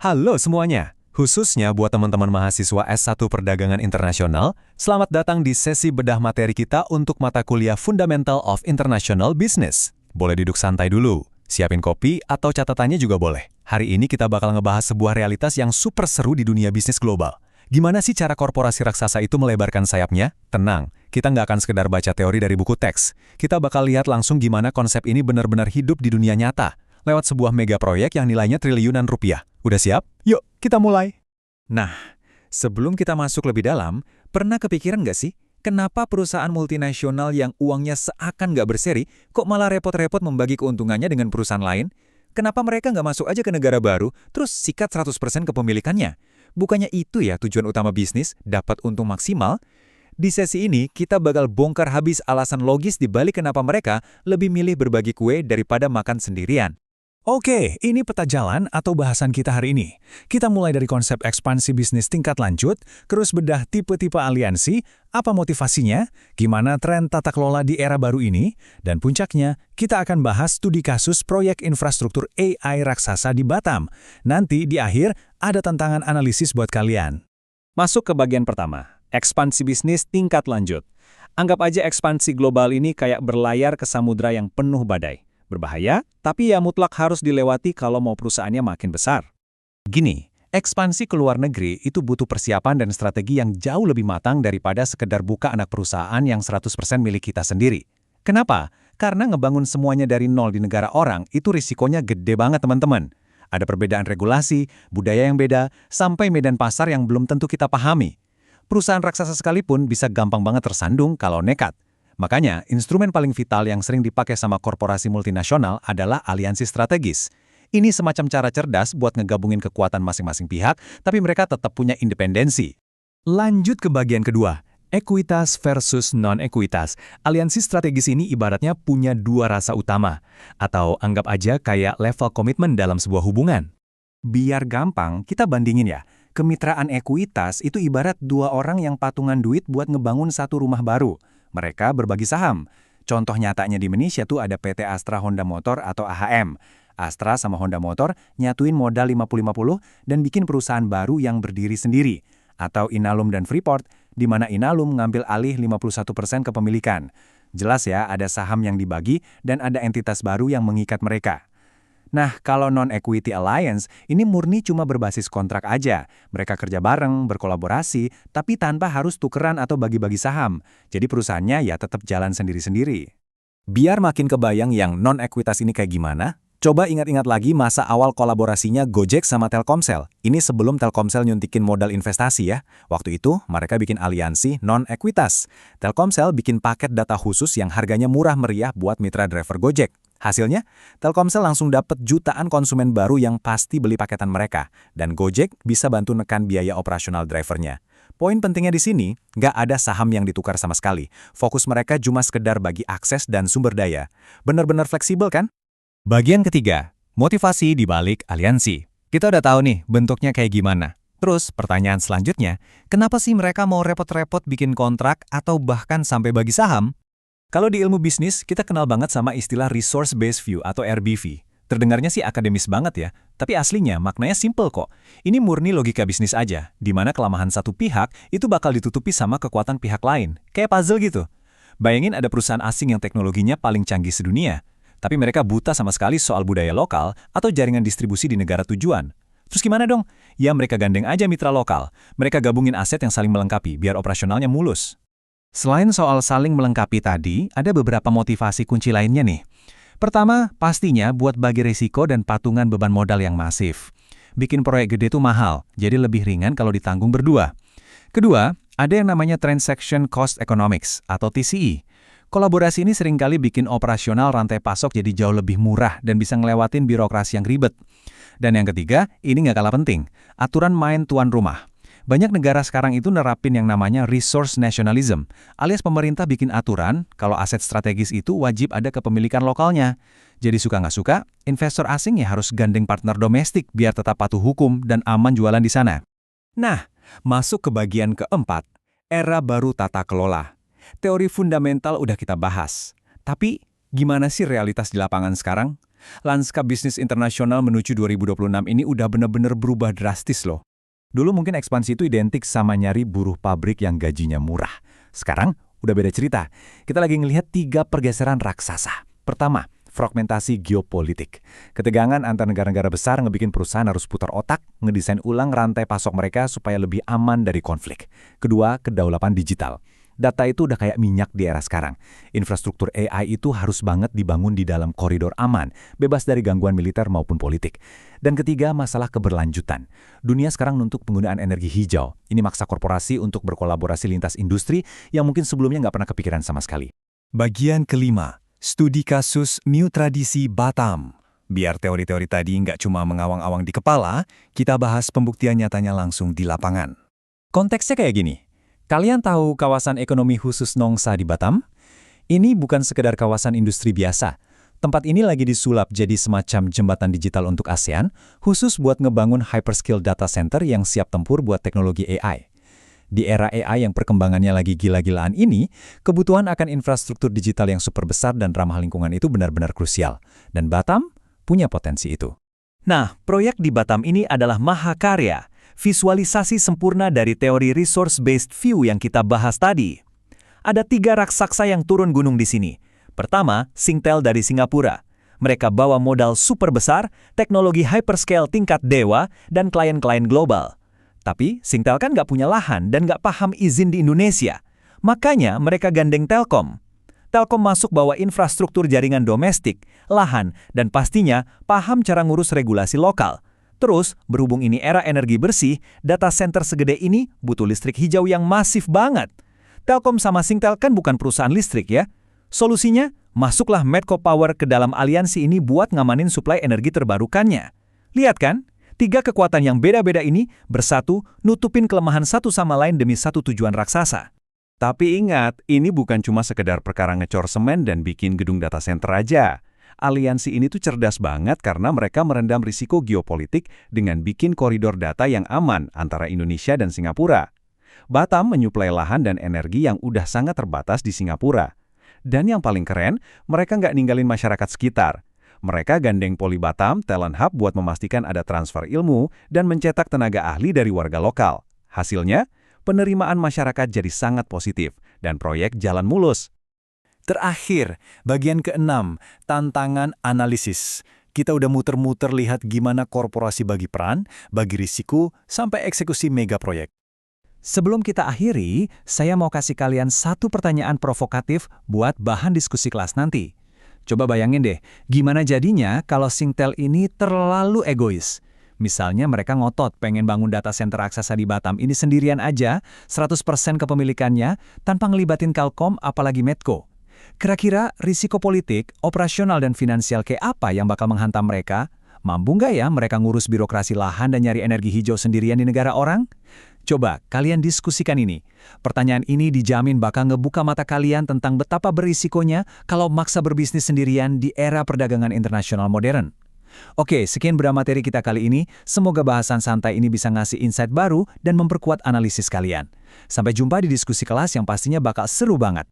Halo semuanya, khususnya buat teman-teman mahasiswa S1 Perdagangan Internasional, selamat datang di sesi bedah materi kita untuk mata kuliah Fundamental of International Business. Boleh duduk santai dulu, siapin kopi atau catatannya juga boleh. Hari ini kita bakal ngebahas sebuah realitas yang super seru di dunia bisnis global. Gimana sih cara korporasi raksasa itu melebarkan sayapnya? Tenang, kita nggak akan sekedar baca teori dari buku teks. Kita bakal lihat langsung gimana konsep ini benar-benar hidup di dunia nyata, lewat sebuah mega proyek yang nilainya triliunan rupiah. Udah siap? Yuk, kita mulai! Nah, sebelum kita masuk lebih dalam, pernah kepikiran nggak sih, kenapa perusahaan multinasional yang uangnya seakan nggak berseri, kok malah repot-repot membagi keuntungannya dengan perusahaan lain? Kenapa mereka nggak masuk aja ke negara baru, terus sikat 100% kepemilikannya? Bukannya itu ya tujuan utama bisnis, dapat untung maksimal? Di sesi ini, kita bakal bongkar habis alasan logis di balik kenapa mereka lebih milih berbagi kue daripada makan sendirian. Oke, ini peta jalan atau bahasan kita hari ini. Kita mulai dari konsep ekspansi bisnis tingkat lanjut, terus bedah tipe-tipe aliansi, apa motivasinya, gimana tren tata kelola di era baru ini, dan puncaknya, kita akan bahas studi kasus proyek infrastruktur AI raksasa di Batam. Nanti di akhir, ada tantangan analisis buat kalian. Masuk ke bagian pertama, ekspansi bisnis tingkat lanjut. Anggap aja ekspansi global ini kayak berlayar ke samudra yang penuh badai. Berbahaya, tapi ya mutlak harus dilewati kalau mau perusahaannya makin besar. Gini, ekspansi ke luar negeri itu butuh persiapan dan strategi yang jauh lebih matang daripada sekedar buka anak perusahaan yang 100% milik kita sendiri. Kenapa? Karena ngebangun semuanya dari nol di negara orang itu risikonya gede banget teman-teman. Ada perbedaan regulasi, budaya yang beda, sampai medan pasar yang belum tentu kita pahami. Perusahaan raksasa sekalipun bisa gampang banget tersandung kalau nekat. Makanya, instrumen paling vital yang sering dipakai sama korporasi multinasional adalah aliansi strategis. Ini semacam cara cerdas buat ngegabungin kekuatan masing-masing pihak, tapi mereka tetap punya independensi. Lanjut ke bagian kedua, ekuitas versus non-ekuitas. Aliansi strategis ini ibaratnya punya dua rasa utama, atau anggap aja kayak level komitmen dalam sebuah hubungan. Biar gampang, kita bandingin ya. Kemitraan ekuitas itu ibarat dua orang yang patungan duit buat ngebangun satu rumah baru. Mereka berbagi saham. Contoh nyatanya di Indonesia tuh ada PT Astra Honda Motor atau AHM. Astra sama Honda Motor nyatuin modal 50-50 dan bikin perusahaan baru yang berdiri sendiri. Atau Inalum dan Freeport, di mana Inalum ngambil alih 51% kepemilikan. Jelas ya, ada saham yang dibagi dan ada entitas baru yang mengikat mereka. Nah, kalau non-equity alliance, ini murni cuma berbasis kontrak aja. Mereka kerja bareng, berkolaborasi, tapi tanpa harus tukeran atau bagi-bagi saham. Jadi perusahaannya ya tetap jalan sendiri-sendiri. Biar makin kebayang yang non-equitas ini kayak gimana, coba ingat-ingat lagi masa awal kolaborasinya Gojek sama Telkomsel. Ini sebelum Telkomsel nyuntikin modal investasi ya. Waktu itu, mereka bikin aliansi non-equitas. Telkomsel bikin paket data khusus yang harganya murah meriah buat mitra driver Gojek. Hasilnya, Telkomsel langsung dapat jutaan konsumen baru yang pasti beli paketan mereka, dan Gojek bisa bantu nekan biaya operasional drivernya. Poin pentingnya di sini, nggak ada saham yang ditukar sama sekali. Fokus mereka cuma sekedar bagi akses dan sumber daya. Benar-benar fleksibel kan? Bagian ketiga, motivasi di balik aliansi. Kita udah tahu nih bentuknya kayak gimana. Terus pertanyaan selanjutnya, kenapa sih mereka mau repot-repot bikin kontrak atau bahkan sampai bagi saham? Kalau di ilmu bisnis, kita kenal banget sama istilah Resource Based View atau RBV. Terdengarnya sih akademis banget ya, tapi aslinya maknanya simple kok. Ini murni logika bisnis aja, di mana kelemahan satu pihak itu bakal ditutupi sama kekuatan pihak lain. Kayak puzzle gitu. Bayangin ada perusahaan asing yang teknologinya paling canggih sedunia, tapi mereka buta sama sekali soal budaya lokal atau jaringan distribusi di negara tujuan. Terus gimana dong? Ya mereka gandeng aja mitra lokal. Mereka gabungin aset yang saling melengkapi biar operasionalnya mulus. Selain soal saling melengkapi tadi, ada beberapa motivasi kunci lainnya nih. Pertama, pastinya buat bagi risiko dan patungan beban modal yang masif. Bikin proyek gede tuh mahal, jadi lebih ringan kalau ditanggung berdua. Kedua, ada yang namanya Transaction Cost Economics atau TCE. Kolaborasi ini seringkali bikin operasional rantai pasok jadi jauh lebih murah dan bisa ngelewatin birokrasi yang ribet. Dan yang ketiga, ini nggak kalah penting, aturan main tuan rumah. Banyak negara sekarang itu nerapin yang namanya resource nationalism, alias pemerintah bikin aturan kalau aset strategis itu wajib ada kepemilikan lokalnya. Jadi suka nggak suka, investor asing ya harus gandeng partner domestik biar tetap patuh hukum dan aman jualan di sana. Nah, masuk ke bagian keempat, era baru tata kelola. Teori fundamental udah kita bahas. Tapi, gimana sih realitas di lapangan sekarang? Lanskap bisnis internasional menuju 2026 ini udah bener-bener berubah drastis loh. Dulu mungkin ekspansi itu identik sama nyari buruh pabrik yang gajinya murah. Sekarang udah beda cerita. Kita lagi ngelihat 3 pergeseran raksasa. Pertama, fragmentasi geopolitik. Ketegangan antar negara-negara besar ngebikin perusahaan harus putar otak, ngedesain ulang rantai pasok mereka supaya lebih aman dari konflik. Kedua, kedaulatan digital. Data itu udah kayak minyak di era sekarang. Infrastruktur AI itu harus banget dibangun di dalam koridor aman, bebas dari gangguan militer maupun politik. Dan ketiga, masalah keberlanjutan. Dunia sekarang nuntut penggunaan energi hijau. Ini maksa korporasi untuk berkolaborasi lintas industri yang mungkin sebelumnya nggak pernah kepikiran sama sekali. Bagian kelima. Studi kasus New Tradisi Batam. Biar teori-teori tadi nggak cuma mengawang-awang di kepala, kita bahas pembuktian nyatanya langsung di lapangan. Konteksnya kayak gini. Kalian tahu kawasan ekonomi khusus Nongsa di Batam? Ini bukan sekedar kawasan industri biasa. Tempat ini lagi disulap jadi semacam jembatan digital untuk ASEAN, khusus buat ngebangun hyperscale data center yang siap tempur buat teknologi AI. Di era AI yang perkembangannya lagi gila-gilaan ini, kebutuhan akan infrastruktur digital yang super besar dan ramah lingkungan itu benar-benar krusial. Dan Batam punya potensi itu. Nah, proyek di Batam ini adalah mahakarya, visualisasi sempurna dari teori resource-based view yang kita bahas tadi. Ada 3 raksasa yang turun gunung di sini. Pertama, Singtel dari Singapura. Mereka bawa modal super besar, teknologi hyperscale tingkat dewa, dan klien-klien global. Tapi Singtel kan nggak punya lahan dan nggak paham izin di Indonesia. Makanya mereka gandeng Telkom. Telkom masuk bawa infrastruktur jaringan domestik, lahan, dan pastinya paham cara ngurus regulasi lokal. Terus, berhubung ini era energi bersih, data center segede ini butuh listrik hijau yang masif banget. Telkom sama Singtel kan bukan perusahaan listrik ya. Solusinya, masuklah Medco Power ke dalam aliansi ini buat ngamanin suplai energi terbarukannya. Lihat kan? 3 kekuatan yang beda-beda ini bersatu nutupin kelemahan satu sama lain demi satu tujuan raksasa. Tapi ingat, ini bukan cuma sekedar perkara ngecor semen dan bikin gedung data center aja. Aliansi ini tuh cerdas banget karena mereka merendam risiko geopolitik dengan bikin koridor data yang aman antara Indonesia dan Singapura. Batam menyuplai lahan dan energi yang udah sangat terbatas di Singapura. Dan yang paling keren, mereka nggak ninggalin masyarakat sekitar. Mereka gandeng Poli Batam Talent Hub buat memastikan ada transfer ilmu dan mencetak tenaga ahli dari warga lokal. Hasilnya, penerimaan masyarakat jadi sangat positif dan proyek jalan mulus. Terakhir, bagian ke-6, tantangan analisis. Kita udah muter-muter lihat gimana korporasi bagi peran, bagi risiko, sampai eksekusi mega proyek. Sebelum kita akhiri, saya mau kasih kalian satu pertanyaan provokatif buat bahan diskusi kelas nanti. Coba bayangin deh, gimana jadinya kalau Singtel ini terlalu egois? Misalnya mereka ngotot pengen bangun data center raksasa di Batam ini sendirian aja, 100% kepemilikannya, tanpa ngelibatin Telkom apalagi Medco. Kira-kira risiko politik, operasional dan finansial kayak apa yang bakal menghantam mereka? Mampu nggak ya mereka ngurus birokrasi lahan dan nyari energi hijau sendirian di negara orang? Coba kalian diskusikan ini. Pertanyaan ini dijamin bakal ngebuka mata kalian tentang betapa berisikonya kalau maksa berbisnis sendirian di era perdagangan internasional modern. Oke, sekian beda materi kita kali ini. Semoga bahasan santai ini bisa ngasih insight baru dan memperkuat analisis kalian. Sampai jumpa di diskusi kelas yang pastinya bakal seru banget.